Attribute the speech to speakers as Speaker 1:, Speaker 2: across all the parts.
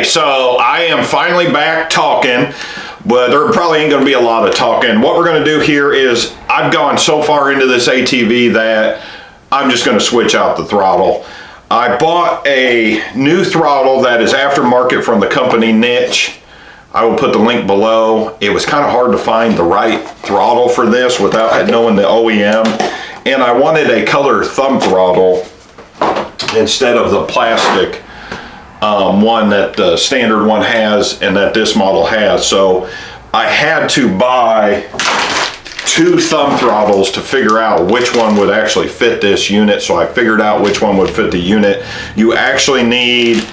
Speaker 1: So I am finally back talking, but there probably ain't gonna be a lot of talking. What we're gonna do here is, I've gone so far into this ATV that I'm just gonna switch out the throttle. I bought a new throttle that is aftermarket from the company Niche. I will put the link below. It was kind of hard to find the right throttle for this without knowing the OEM. And I wanted a color thumb throttle instead of the plastic one that the standard one has and that this model has. So I had to buy 2 thumb throttles to figure out which one would actually fit this unit. So I figured out which one would fit the unit. You actually need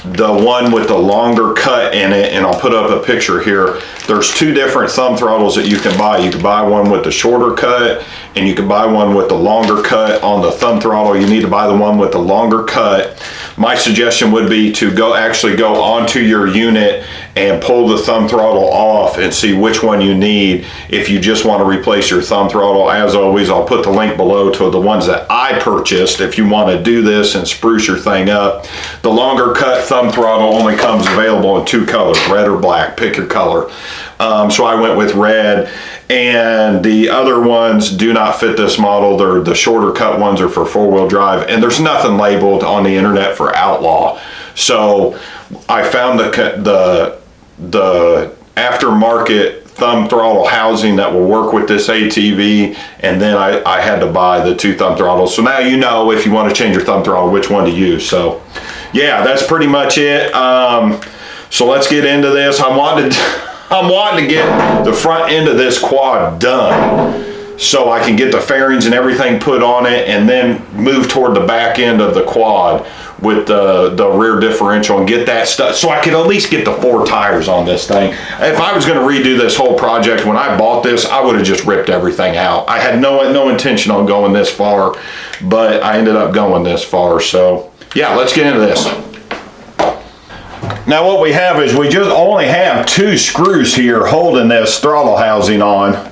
Speaker 1: the one with the longer cut in it, and I'll put up a picture here. There's 2 different thumb throttles that you can buy. You can buy one with the shorter cut, and you can buy one with the longer cut. On the thumb throttle, you need to buy the one with the longer cut. My suggestion would be to actually go onto your unit and pull the thumb throttle off and see which one you need if you just want to replace your thumb throttle. As always, I'll put the link below to the ones that I purchased if you want to do this and spruce your thing up. The longer cut thumb throttle only comes available in 2 colors, red or black, pick your color. So I went with red, and the other ones do not fit this model. The shorter cut ones are for 4-wheel drive, and there's nothing labeled on the internet for Outlaw. So I found the aftermarket thumb throttle housing that will work with this ATV, and then I had to buy the 2 thumb throttles. So now you know, if you want to change your thumb throttle, which one to use. So yeah, that's pretty much it. So let's get into this. I'm wanting to get the front end of this quad done so I can get the fairings and everything put on it, and then move toward the back end of the quad with the rear differential and get that stuff, so I could at least get the 4 tires on this thing. If I was going to redo this whole project, when I bought this, I would have just ripped everything out. I had no intention on going this far, but I ended up going this far. So yeah, let's get into this. Now what we have is, we just only have 2 screws here holding this throttle housing on.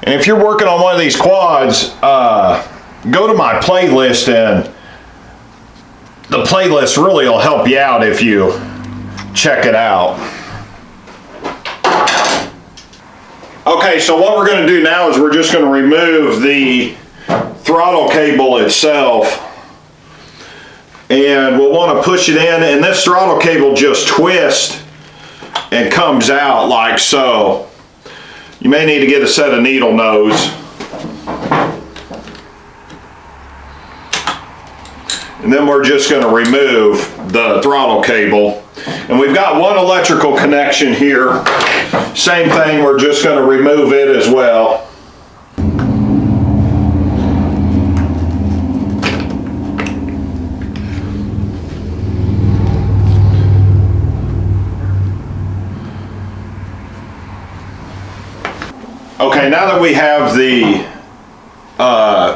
Speaker 1: And if you're working on one of these quads, go to my playlist, and the playlist really will help you out if you check it out. Okay, so what we're going to do now is we're just going to remove the throttle cable itself. And we'll want to push it in, and this throttle cable just twists and comes out like so. You may need to get a set of needle nose. And then we're just going to remove the throttle cable. And we've got 1 electrical connection here. Same thing, we're just going to remove it as well. Okay, now that we have the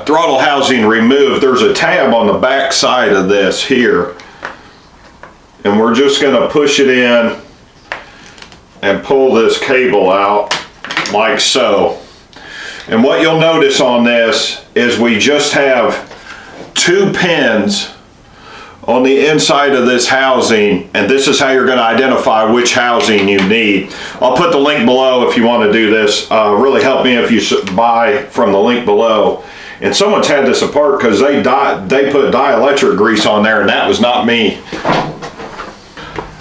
Speaker 1: throttle housing removed, there's a tab on the back side of this here, and we're just going to push it in and pull this cable out like so. And what you'll notice on this is we just have 2 pins on the inside of this housing, and this is how you're going to identify which housing you need. I'll put the link below if you want to do this. Really help me if you buy from the link below. And someone's had this apart because they put dielectric grease on there, and that was not me.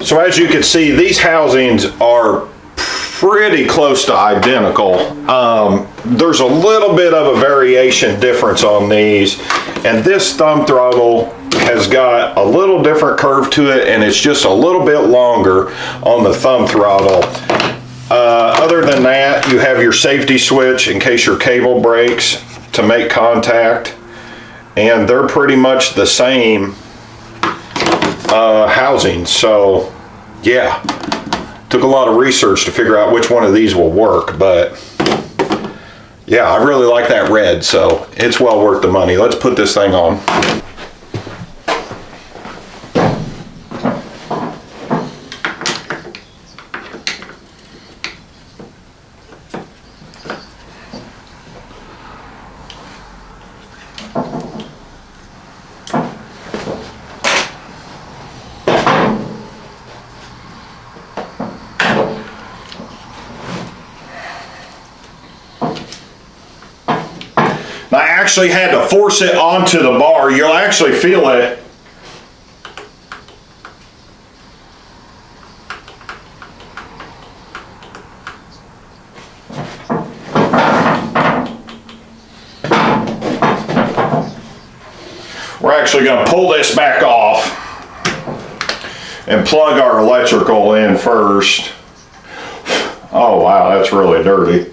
Speaker 1: So as you can see, these housings are pretty close to identical. There's a little bit of a variation difference on these, and this thumb throttle has got a little different curve to it, and it's just a little bit longer on the thumb throttle. Other than that, you have your safety switch in case your cable breaks to make contact, and they're pretty much the same housing. So yeah, took a lot of research to figure out which one of these will work, but yeah, I really like that red, so it's well worth the money. Let's put this thing on. actually had to force it onto the bar. You'll actually feel it. We're actually going to pull this back off and plug our electrical in first. Oh wow, that's really dirty.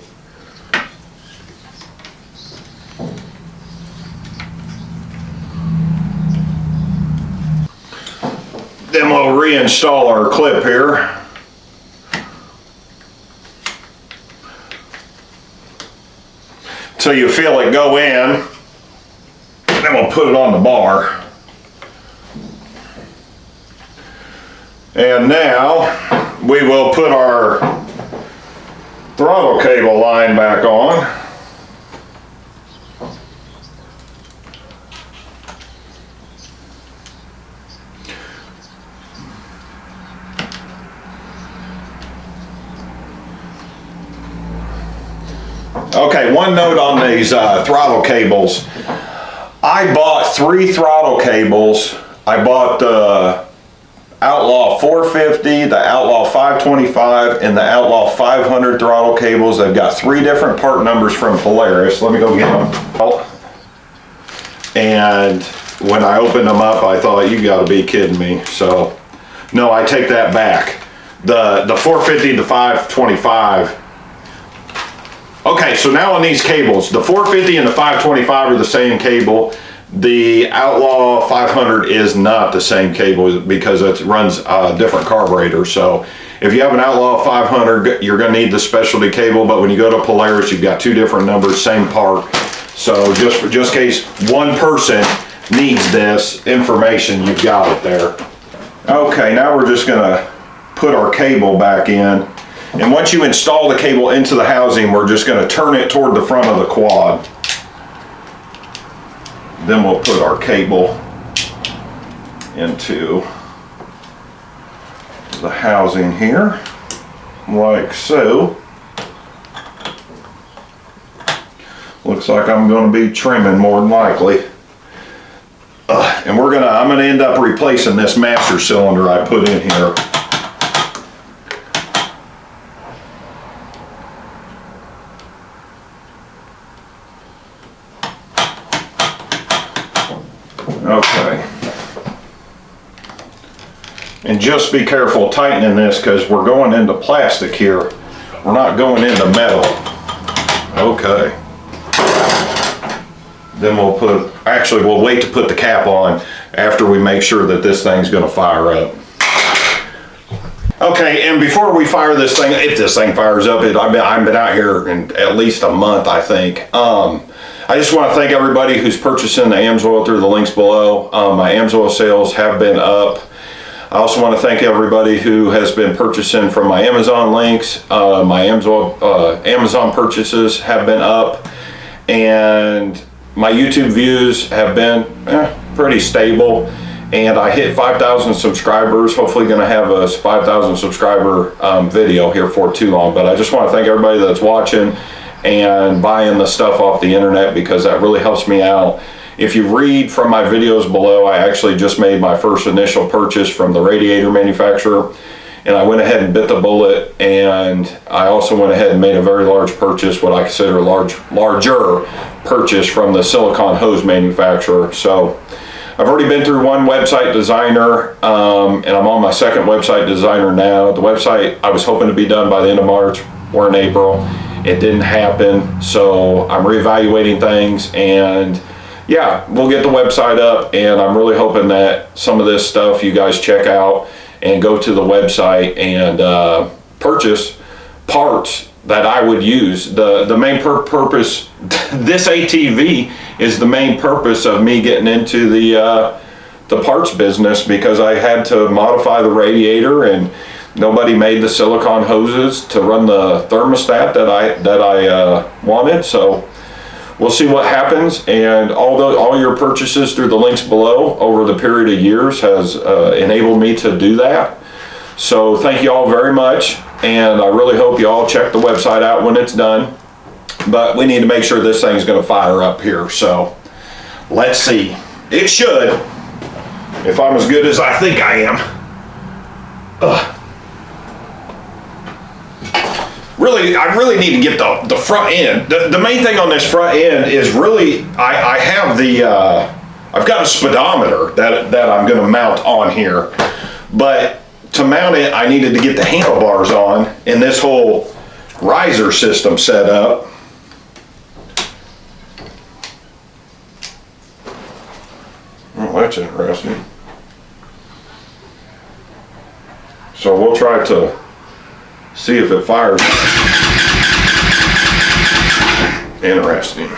Speaker 1: Then we'll reinstall our clip here. Till you feel it go in. Then we'll put it on the bar. And now we will put our throttle cable line back on. Okay, one note on these throttle cables. I bought 3 throttle cables. I bought the Outlaw 450, the Outlaw 525, and the Outlaw 500 throttle cables. They've got 3 different part numbers from Polaris. Let me go get them. And when I opened them up, I thought, you gotta be kidding me. So, no, I take that back. The 450, the 525. Okay, so now on these cables, the 450 and the 525 are the same cable. The Outlaw 500 is not the same cable because it runs a different carburetor. So if you have an Outlaw 500, you're going to need the specialty cable. But when you go to Polaris, you've got 2 different numbers, same part. So just in case one person needs this information, you've got it there. Okay, now we're just going to put our cable back in. And once you install the cable into the housing, we're just going to turn it toward the front of the quad. Then we'll put our cable into the housing here, like so. Looks like I'm going to be trimming more than likely. And I'm going to end up replacing this master cylinder I put in here. Okay. And just be careful tightening this because we're going into plastic here. We're not going into metal. Okay. Then we'll wait to put the cap on after we make sure that this thing's going to fire up. Okay, and before we fire this thing, if this thing fires up, I've been out here in at least a month, I think. I just want to thank everybody who's purchasing the Amsoil through the links below. My Amsoil sales have been up. I also want to thank everybody who has been purchasing from my Amazon links. My Amazon purchases have been up, and my YouTube views have been pretty stable. And I hit 5,000 subscribers. Hopefully going to have a 5,000 subscriber video here for too long. But I just want to thank everybody that's watching and buying the stuff off the internet, because that really helps me out. If you read from my videos below, I actually just made my first initial purchase from the radiator manufacturer, and I went ahead and bit the bullet, and I also went ahead and made a very large purchase, what I consider larger purchase, from the silicone hose manufacturer. So I've already been through one website designer, and I'm on my second website designer now. The website, I was hoping to be done by the end of March. We're in April. It didn't happen, so I'm reevaluating things, and yeah, we'll get the website up, and I'm really hoping that some of this stuff you guys check out and go to the website and purchase parts that I would use. The main purpose, this ATV is the main purpose of me getting into the parts business, because I had to modify the radiator, and nobody made the silicone hoses to run the thermostat that I wanted. So we'll see what happens, and all your purchases through the links below over the period of years has enabled me to do that. So thank you all very much, and I really hope you all check the website out when it's done. but we need to make sure this thing's going to fire up here. So let's see. It should, if I'm as good as I think I am. I really need to get the front end. The main thing on this front end is really, I have I've got a speedometer that I'm going to mount on here, but to mount it, I needed to get the handlebars on and this whole riser system set up. Oh, that's interesting. So we'll try to see if it fires. Interesting.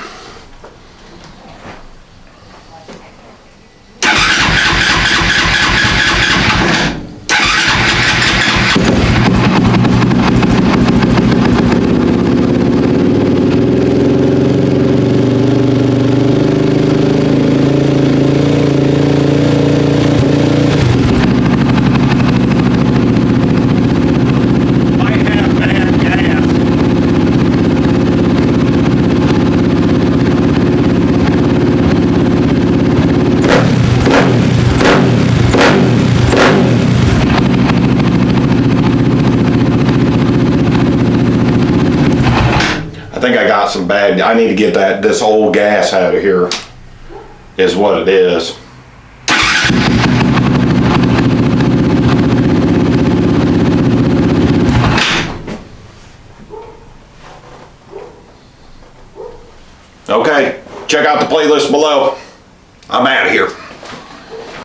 Speaker 1: I think I got some bad. I need to get this old gas out of here, is what it is. Okay, check out the playlist below. I'm out of here.